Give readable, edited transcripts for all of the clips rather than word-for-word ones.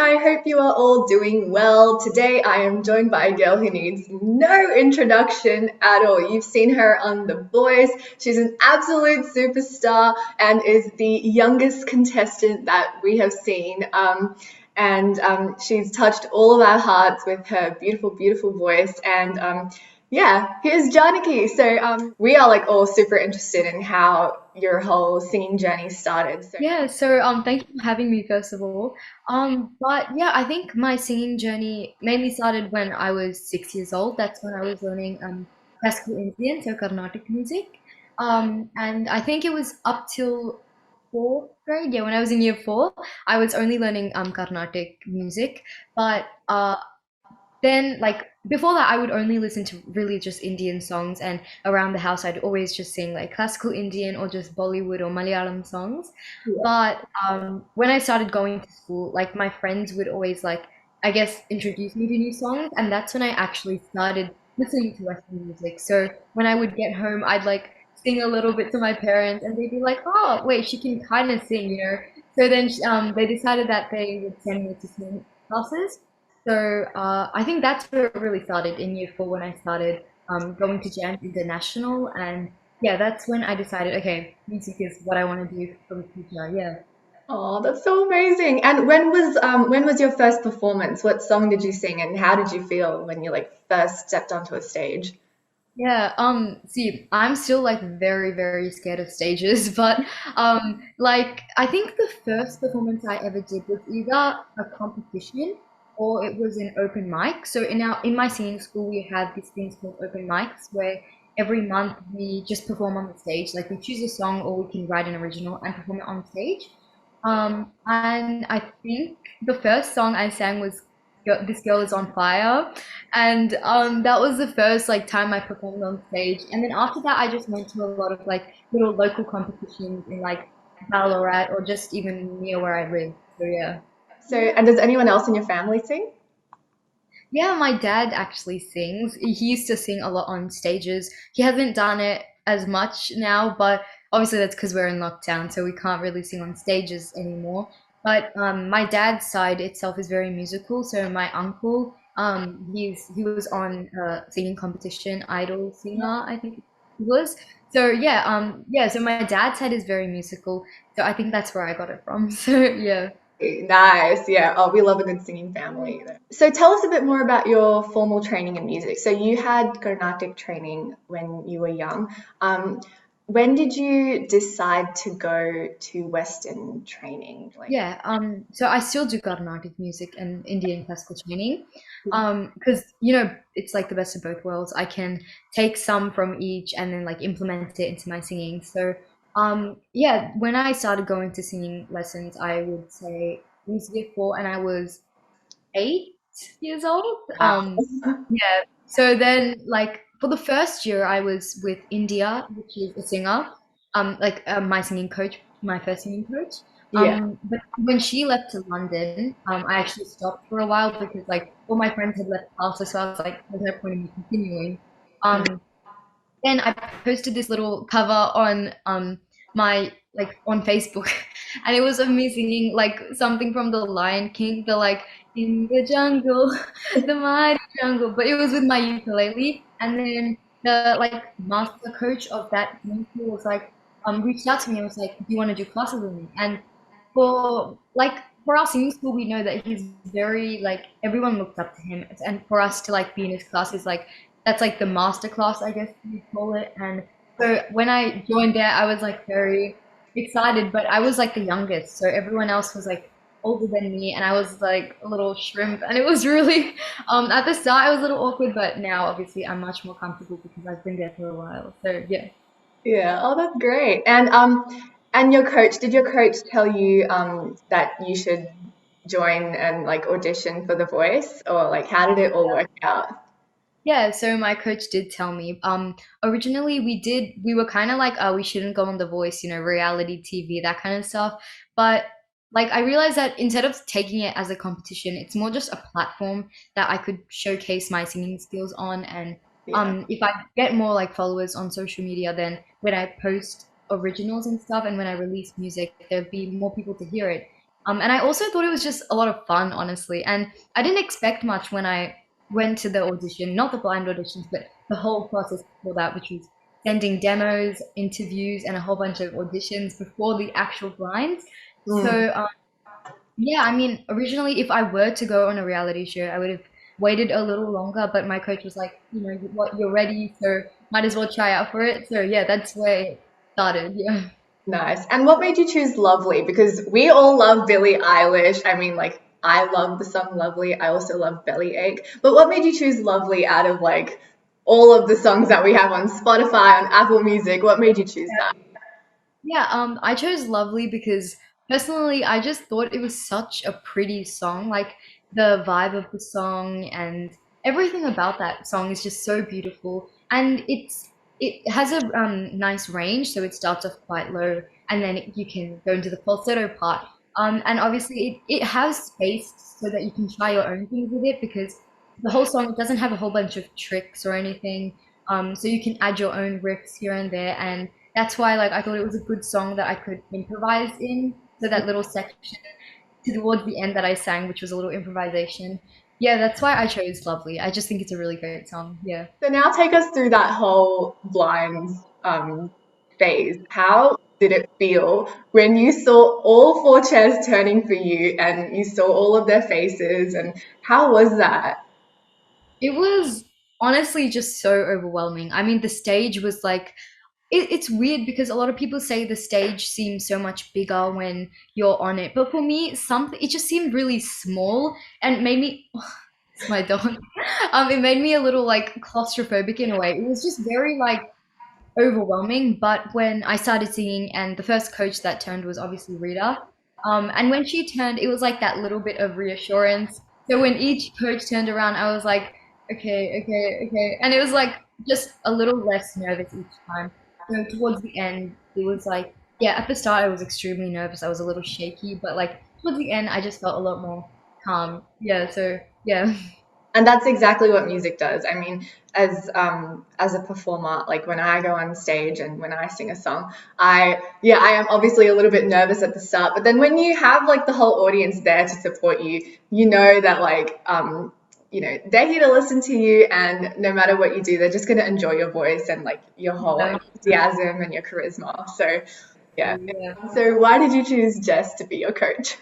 I hope you are all doing well. Today I am joined by a girl who needs no introduction at all. You've seen her on The Voice. She's an absolute superstar and is the youngest contestant that we have seen. And she's touched all of our hearts with her beautiful, beautiful voice. And yeah, here's Janaki. So we are like all super interested in how your whole singing journey started. So Yeah, thank you for having me first of all. But yeah, I think my singing journey mainly started when I was 6 years old. That's when I was learning classical Indian, so Carnatic music. And I think it was up till fourth grade. Yeah, when I was in year four, I was only learning Carnatic music. But then like before that I would only listen to really just Indian songs, and around the house I'd always just sing like classical Indian or just Bollywood or Malayalam songs. yeah. But when I started going to school, like my friends would always like, I guess, introduce me to new songs, and that's when I actually started listening to Western music. So when I would get home, I'd like sing a little bit to my parents, and they'd be like, "Oh, wait, she can kind of sing, you know." So then they decided that they would send me to singing classes. So I think that's where it really started in year four when I started going to Jam International, and yeah, that's when I decided, okay, music is what I want to do for the future. Yeah. Oh, that's so amazing. And when was your first performance? What song did you sing and how did you feel when you like first stepped onto a stage? Yeah, see, I'm still like very, very scared of stages, but like I think the first performance I ever did was either a competition or it was an open mic. So in my singing school we have these things called open mics where every month we just perform on the stage. Like we choose a song or we can write an original and perform it on stage. And I think the first song I sang was This Girl Is on Fire. And that was the first like time I performed on stage. And then after that, I just went to a lot of like little local competitions in like Ballarat or just even near where I live. So yeah. So, and does anyone else in your family sing? Yeah, my dad actually sings. He used to sing a lot on stages. He hasn't done it as much now, but obviously that's because we're in lockdown, so we can't really sing on stages anymore. But my dad's side itself is very musical. So my uncle, he was on a singing competition, Idol singer, I think he was. So yeah, yeah. So my dad's side is very musical. So I think that's where I got it from. So yeah. Nice. Yeah. Oh, we love a good singing family. So tell us a bit more about your formal training in music. So you had Carnatic training when you were young. Um, when did you decide to go to Western training? Like, Yeah, so I still do Carnatic music and Indian classical training, because you know it's like the best of both worlds. I can take some from each and then like implement it into my singing. So, yeah, when I started going to singing lessons, I would say it was year four, and I was 8 years old. wow. Yeah. So then, like for the first year, I was with India, which is a singer, like my singing coach, my first singing coach. Yeah. But when she left to London, I actually stopped for a while because like all my friends had left classes, so I was like, there's no point in me continuing. Um, then I posted this little cover on my like on Facebook, and it was of me singing like something from The Lion King, the like in the jungle, the mighty jungle, but it was with my ukulele. And then the like master coach of that singing school was like reached out to me and was like, "Do you want to do classes with me?" And for like for our singing school, we know that he's very like everyone looks up to him, and for us to like be in his class is like that's like the master class, I guess you call it. And so when I joined there, I was like very excited, but I was like the youngest, so everyone else was like older than me, and I was like a little shrimp, and it was really at the start it was a little awkward, but now obviously I'm much more comfortable because I've been there for a while. So yeah. Yeah. Oh, that's great. And your coach, did your coach tell you that you should join and like audition for The Voice, or like how did it all work out? Yeah, so my coach did tell me. Originally we were kind of like, oh, we shouldn't go on The Voice, you know, reality TV, that kind of stuff. But like I realized that instead of taking it as a competition, it's more just a platform that I could showcase my singing skills on. And Yeah. if I get more like followers on social media, then when I post originals and stuff, and when I release music, there'd be more people to hear it. And I also thought it was just a lot of fun, honestly. And I didn't expect much when I went to the audition, not the blind auditions, but the whole process before that, which was sending demos, interviews, and a whole bunch of auditions before the actual blinds. Mm. So yeah, I mean, originally, if I were to go on a reality show, I would have waited a little longer, but my coach was like, what, you're ready, so might as well try out for it. So yeah, that's where it started. Yeah. Nice. And what made you choose Lovely? Because we all love Billie Eilish. I mean, like, I love the song Lovely. I also love Bellyache. But what made you choose Lovely out of like all of the songs that we have on Spotify, on Apple Music? What made you choose that? Yeah, I chose Lovely because personally, I just thought it was such a pretty song. Like the vibe of the song and everything about that song is just so beautiful. And it has a nice range, so it starts off quite low, and then you can go into the falsetto part. And obviously, it has space so that you can try your own things with it because the whole song doesn't have a whole bunch of tricks or anything. So you can add your own riffs here and there, and that's why like I thought it was a good song that I could improvise in. So that little section towards the end that I sang, which was a little improvisation. Yeah, that's why I chose Lovely. I just think it's a really great song. Yeah. So now take us through that whole blinds phase. How did it feel when you saw all four chairs turning for you and you saw all of their faces? And how was that? It was honestly just so overwhelming. I mean, the stage was like it's weird because a lot of people say the stage seems so much bigger when you're on it, but for me, something it just seemed really small and made me. It's my dog. It made me a little like claustrophobic in a way. It was just very like overwhelming. But when I started singing, and the first coach that turned was obviously Rita, and when she turned, it was like that little bit of reassurance. So when each coach turned around, I was like, okay, okay, okay, and it was like just a little less nervous each time. So towards the end, it was like, yeah, at the start I was extremely nervous. I was a little shaky, but like towards the end, I just felt a lot more calm. Yeah, so yeah. And that's exactly what music does. I mean, as a performer, like when I go on stage and when I sing a song, I am obviously a little bit nervous at the start, but then when you have like the whole audience there to support you, you know that like they're here to listen to you, and no matter what you do, they're just going to enjoy your voice and like your whole Yeah. enthusiasm and your charisma. So yeah. Yeah. So why did you choose Jess to be your coach?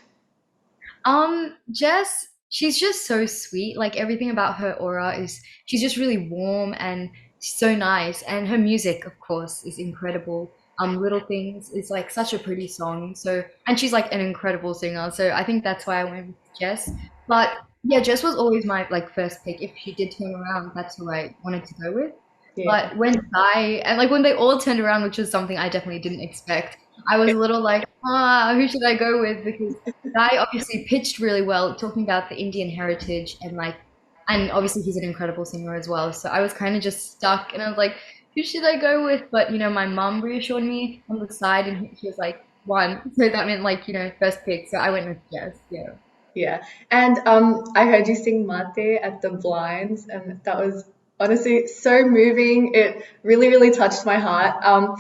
Jess, she's just so sweet. Like everything about her aura is, she's just really warm and she's so nice. And her music, of course, is incredible. Little Things is like such a pretty song. So, and she's like an incredible singer. So I think that's why I went with Jess. But yeah, Jess was always my like first pick. If she did turn around, that's who I wanted to go with. Yeah. But when I and like when they all turned around, which was something I definitely didn't expect, I was a little like, who should I go with? Because Guy obviously pitched really well, talking about the Indian heritage and like, and obviously he's an incredible singer as well. So I was kind of just stuck, and I was like, who should I go with? But my mum reassured me on the side, and she was like, one. So that meant like first pick. So I went with Jess. Yeah. Yeah. And I heard you sing Mate at the blinds, and that was honestly so moving. It really, really touched my heart.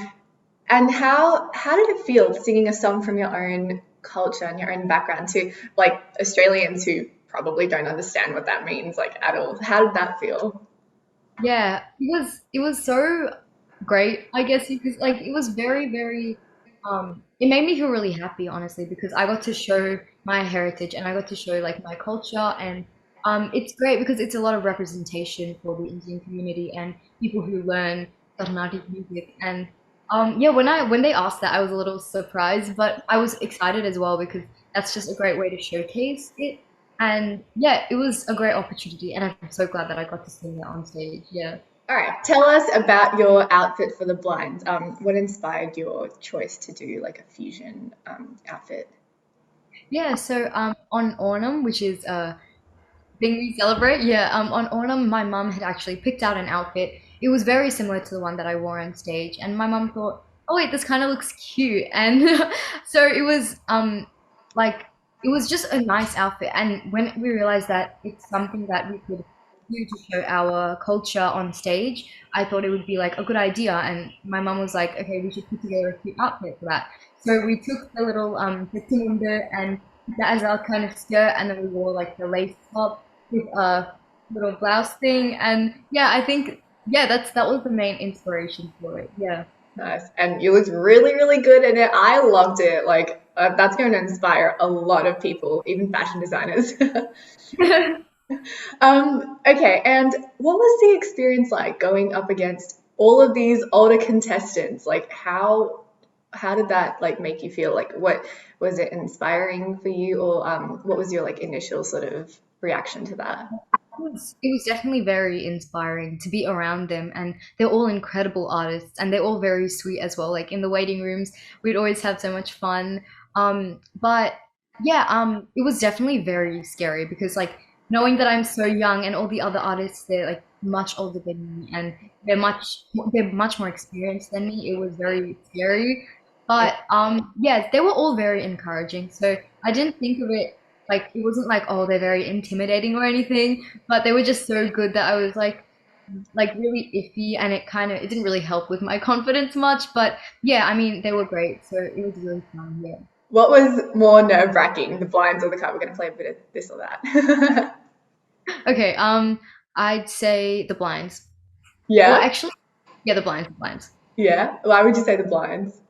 And how did it feel singing a song from your own culture and your own background to like Australians who probably don't understand what that means like at all? How did that feel? Yeah, it was so great, I guess, because like it was very, very it made me feel really happy, honestly, because I got to show my heritage and I got to show like my culture, and it's great because it's a lot of representation for the Indian community and people who learn Carnatic music. And yeah, when they asked that, I was a little surprised, but I was excited as well because that's just a great way to showcase it. And yeah, it was a great opportunity, and I'm so glad that I got to sing it on stage. Yeah. All right, tell us about your outfit for the blinds. What inspired your choice to do like a fusion outfit? Yeah, so on Onam, which is a thing we celebrate, yeah, on Onam, my mum had actually picked out an outfit. It was very similar to the one that I wore on stage, and my mum thought, "Oh wait, this kind of looks cute," and so it was like it was just a nice outfit. And when we realized that it's something that we could do to show our culture on stage, I thought it would be like a good idea. And my mum was like, "Okay, we should put together a cute outfit for that." So we took the little and that as our kind of skirt, and then we wore like the lace top with a little blouse thing. And yeah, I think yeah, that was the main inspiration for it. Yeah. Nice. And you looked really, really good in it. I loved it. Like, that's going to inspire a lot of people, even fashion designers. Okay, and what was the experience like going up against all of these older contestants? Like, how did that like make you feel? Like, what was it inspiring for you, or what was your like initial sort of reaction to that? It was definitely very inspiring to be around them, and they're all incredible artists, and they're all very sweet as well. Like in the waiting rooms, we'd always have so much fun. But yeah, it was definitely very scary because like knowing that I'm so young and all the other artists, they're like much older than me, and they're much more experienced than me. It was very scary, but yeah, they were all very encouraging. So I didn't think of it like it wasn't like, oh, they're very intimidating or anything, but they were just so good that I was like really iffy, and it didn't really help with my confidence much. But yeah, I mean they were great, so it was really fun. Yeah. What was more nerve-wracking, the blinds or the cut? We're going to play a bit of this or that. Okay. I'd say the blinds. Well, Yeah, actually, yeah, the blinds. yeah. Why would you say the blinds?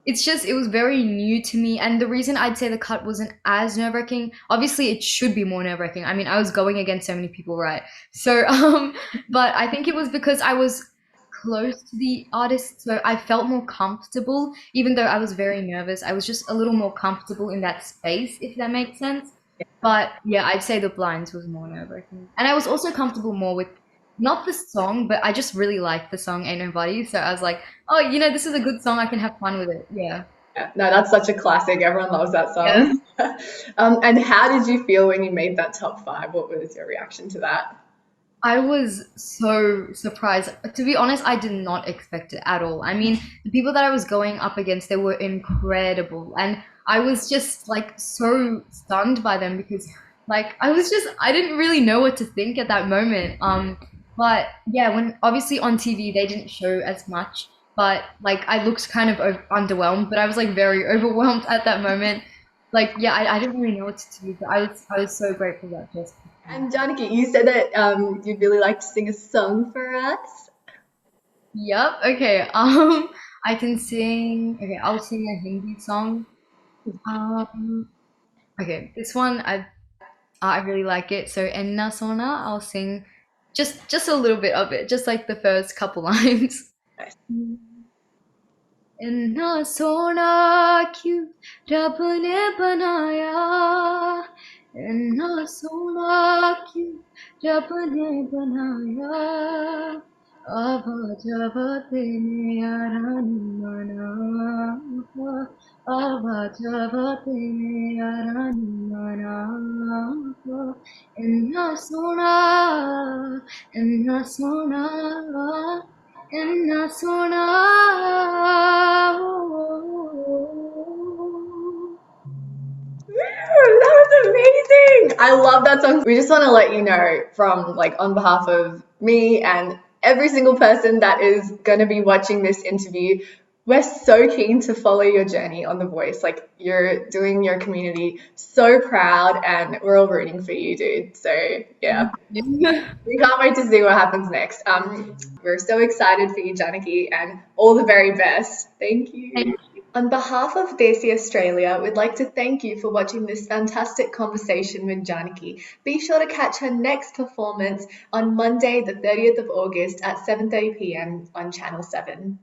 It's just it was very new to me, and the reason I'd say the cut wasn't as nerve-wracking, obviously it should be more nerve-wracking. I mean, I was going against so many people, right? So but I think it was because I was close to the artist, so I felt more comfortable. Even though I was very nervous, I was just a little more comfortable in that space, if that makes sense. But yeah, I'd say the blinds was more nerve-wracking, and I was also comfortable more with not the song, but I just really liked the song "Ain't Nobody," so I was like, oh, this is a good song. I can have fun with it. Yeah. Yeah, no, that's such a classic. Everyone loves that Yeah. song. And how did you feel when you made that top five? What was your reaction to that? I was so surprised. To be honest, I did not expect it at all. I mean, the people that I was going up against, they were incredible. And I was just like so stunned by them because like I didn't really know what to think at that moment. But yeah, when obviously on TV they didn't show as much, but like I looked kind of underwhelmed, but I was like very overwhelmed at that moment. Like yeah, I didn't really know what to do, but I was so grateful that just And Janaki, you said that you'd really like to sing a song for us. Yep. Okay. I can sing. Okay, I'll sing a Hindi song. Um. Okay, this one I really like it. So Enna Sona, I'll sing just a little bit of it, just like the first couple lines. Nice. इन्ना सोना क्यों रब ने बनाया इन्ना सोना क्यों रब ने बनाया आवाज आवाज़ ने यारानी मना आवाज आवाज़ ने यारानी मना इन्ना सोना इन्ना सोना That was amazing. I love that song. We just want to let you know from like on behalf of me and every single person that is going to be watching this interview, we're so keen to follow your journey on The Voice. Like you're doing your community so proud and we're all rooting for you, dude. So yeah, we can't wait to see what happens next. We're so excited for you, Janaki, and all the very best. Thank you. On behalf of Desi Australia, we'd like to thank you for watching this fantastic conversation with Janaki. Be sure to catch her next performance on Monday, the 30th of August at 7:30 p.m. on Channel 7.